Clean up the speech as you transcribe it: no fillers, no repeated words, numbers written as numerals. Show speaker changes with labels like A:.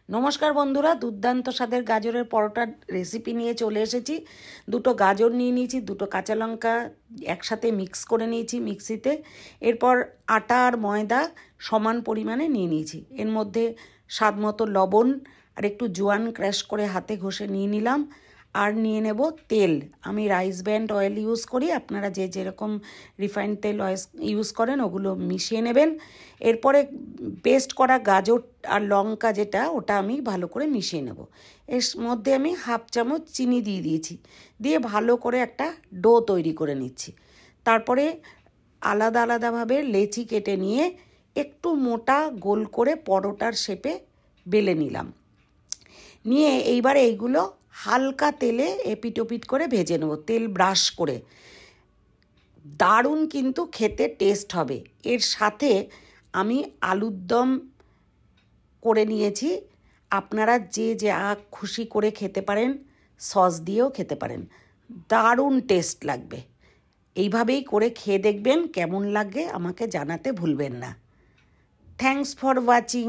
A: নমস্কার বন্ধুরা, দুর্দান্ত স্বাদের গাজরের পরোটার রেসিপি নিয়ে চলে এসেছি। দুটো গাজর নিয়ে নিয়েছি, দুটো কাঁচা লঙ্কা একসাথে মিক্স করে নিয়েছি মিক্সিতে। এরপর আটা আর ময়দা সমান পরিমাণে নিয়ে নিয়েছি। এর মধ্যে স্বাদ মতো লবণ আর একটু জোয়ান ক্র্যাশ করে হাতে ঘষে নিয়ে নিলাম। আর নিয়ে নেব তেল। আমি রাইস ব্র্যান্ড অয়েল ইউজ করি, আপনারা যে যেরকম রিফাইন্ড তেল ইউজ করেন ওগুলো মিশিয়ে নেবেন। এরপরে পেস্ট করা গাজর আর লঙ্কা যেটা, ওটা আমি ভালো করে মিশিয়ে নেব। এর মধ্যে আমি হাফ চামচ চিনি দিয়ে দিয়েছি, দিয়ে ভালো করে একটা ডো তৈরি করে নিচ্ছি। তারপরে আলাদা আলাদাভাবে লেচি কেটে নিয়ে একটু মোটা গোল করে পরোটার শেপে বেলে নিলাম। নিয়ে এইবার এইগুলো হালকা তেলে এপিট ওপিট করে ভেজে নেব, তেল ব্রাশ করে। দারুণ কিন্তু খেতে টেস্ট হবে। এর সাথে আমি আলুর দম করে নিয়েছি, আপনারা যে যা খুশি করে খেতে পারেন, সস দিয়েও খেতে পারেন, দারুণ টেস্ট লাগবে। এইভাবেই করে খেয়ে দেখবেন, কেমন লাগে আমাকে জানাতে ভুলবেন না। Thanks for watching.